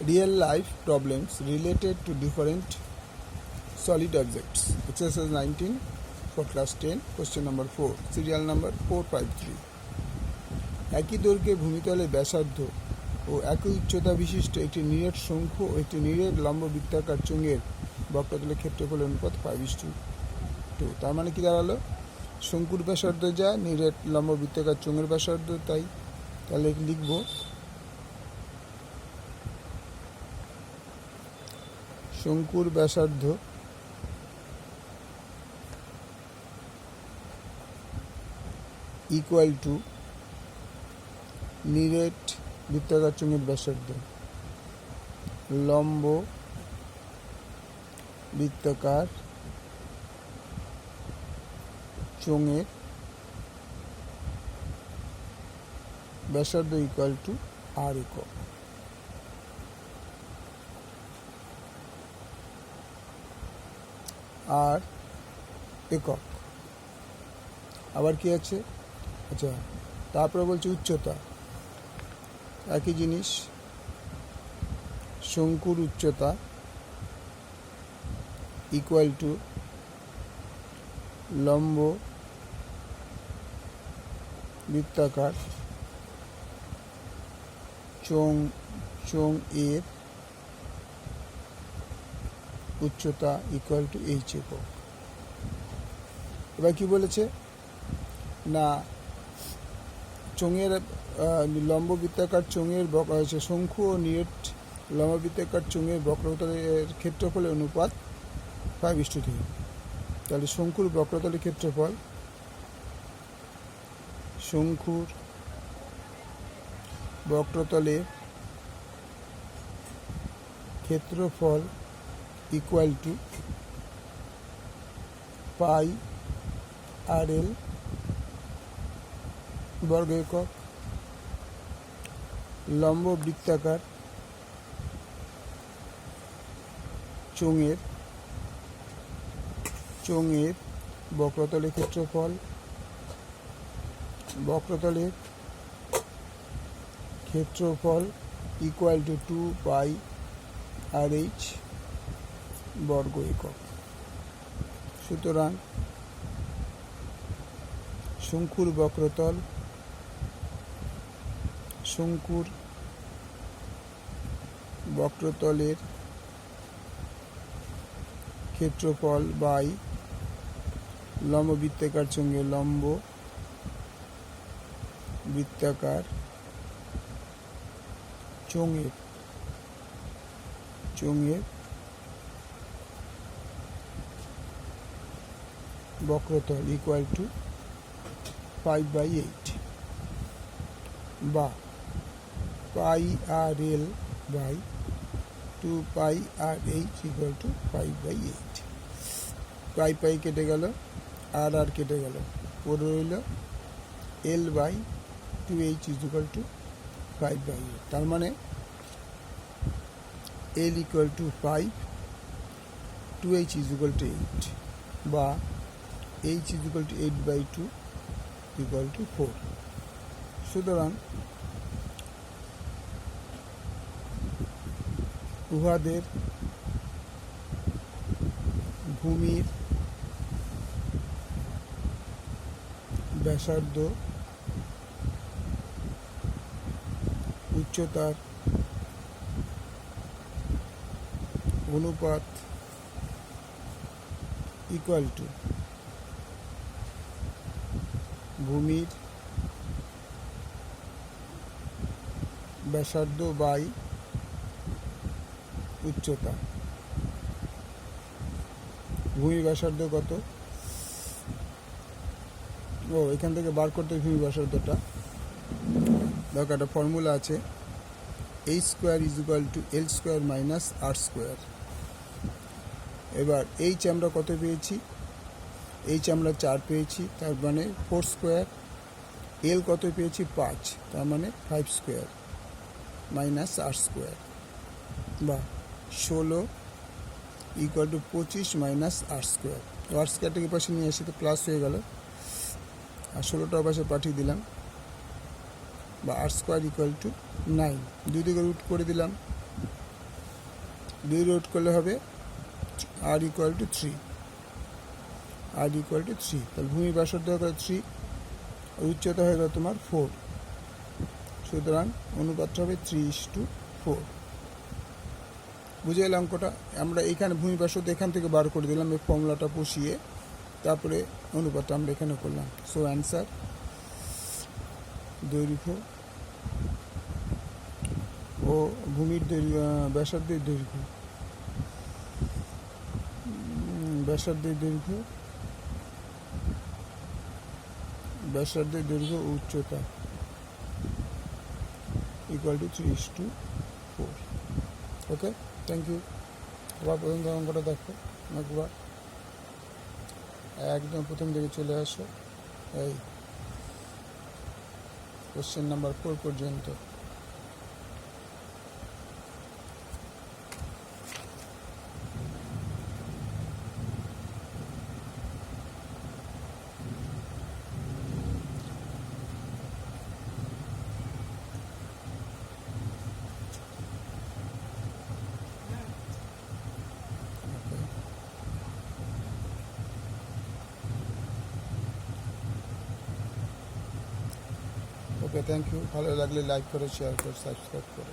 real life problems related to different solid objects. Exercise 19 for class 10, question number 4, serial number 453. একই দৈর্ঘ্যে ভূমিতলে ব্যাসার্ধ ও একই উচ্চতা বিশিষ্ট একটি নিরেট শঙ্কু ও একটি নিরেট লম্ব বৃত্তাকার চোঙের বক্রতলের ক্ষেত্রফলের অনুপাত 5:2। তার মানে কি দাঁড়ালো, শঙ্কুর ব্যাসার্ধ যা, নিরেট লম্ব বৃত্তাকার চোঙের ব্যাসার্ধ তাই। তাহলে লিখব শঙ্কুর ব্যাসার্ধ ইকুয়াল টু নিরেট বৃত্তাকার চোঙের ব্যাসার্ধ লম্ব বৃত্তাকার চোঙের ব্যাসার্ধ ইকুয়াল টু আর একক। আর একক আবার কি আছে, আচ্ছা তারপরে বলছে উচ্চতা, একই জিনিস, শঙ্কুর উচ্চতা ইকুয়াল টু লম্ব বৃত্তাকার চোঙ এর উচ্চতা ইকুয়াল টু এইচ একক। এবার কি বলেছে না, চোঙের লম্ব বৃত্তাকার চোঙের শঙ্কু ও নিরেট লম্ব বৃত্তাকার চোঙের বক্রতলের ক্ষেত্রফলের অনুপাত 5:3। তাহলে শঙ্কুর বক্রতলের ক্ষেত্রফল, শঙ্কুর বক্রতলের ক্ষেত্রফল ইকুয়াল টু পাই আর এল বর্গ একক। লম্ব বৃত্তাকার চোঙের বক্রতলের ক্ষেত্রফল, বক্রতলের ক্ষেত্রফল equal to 2 pi R H বর্গ একক। সুতরাং শঙ্কুর বক্রতলের ক্ষেত্রফল বাই লম্ব বৃত্তাকার চোঙের লম্ব বৃত্তাকার চোঙের বক্রতল ইকুয়াল টু 5/8 বা pi r l by 2 pi R h equal to 5/8। Pi কেটে গেল, আর কেটে গেল, পরে রইল L by 2h equal to 5/8। তার মানে l equal to 5, 2h equal to 8 বা h equal to 8/2 equal to 4। সুতরাং উহাদের ভূমির ব্যাসার্ধ উচ্চতার অনুপাত ইকুয়াল টু ভূমির ব্যাসার্ধ বাই উচ্চতা। ভূমির ব্যাসার্ধ কত, এখান থেকে বার করতে ভূমির ব্যাসার্ধটা, দেখো একটা ফর্মুলা আছে, H square is equal to L square minus R square. এবার এইচ আমরা কত পেয়েছি, এইচ আমরা 4 পেয়েছি, তার মানে 4 স্কোয়ার। এল কত পেয়েছি 5, তার মানে 5 স্কোয়ার মাইনাস আর স্কোয়ার বা 16 equal to 25 minus R square. R স্কোয়ারটাকে পাশে নিয়ে আসি তো প্লাস হয়ে গেল, আর 16টা পাশে পাঠিয়ে দিলাম, বা আর স্কোয়ার ইকুয়াল টু 9। দুই দিকে রুট করে দিলাম, 2 রোড করলে হবে r equal to 3, r equal to 3। তাহলে ভূমি ব্যাসার্ধ হয়ে 3, উচ্চতা হয়ে গেল তোমার 4, সুতরাং অনুপাতটা হবে 3:4। বুঝে গেলে অঙ্কটা? আমরা এখানে ভূমি ব্যাসার্ধ এখান থেকে বার করে দিলাম এই ফর্মুলাটা বসিয়ে, তারপরে অনুপাতটা আমরা এখানে করলাম। সো অ্যান্সার দৈর্ঘ্য ও ভূমির ব্যাসার্ধের দৈর্ঘ্য, ব্যাসার্ধের দৈর্ঘ্য ও উচ্চতা equal to 3:4। Okay, thank you. আবার প্রথম অঙ্কটা দেখো একবার, একদম প্রথম দিকে চলে আসো, এই কোশ্চেন নাম্বার 4 পর্যন্ত। ওকে, থ্যাংক ইউ। ভালো লাগলে লাইক করো, শেয়ার করো, সাবস্ক্রাইব করো।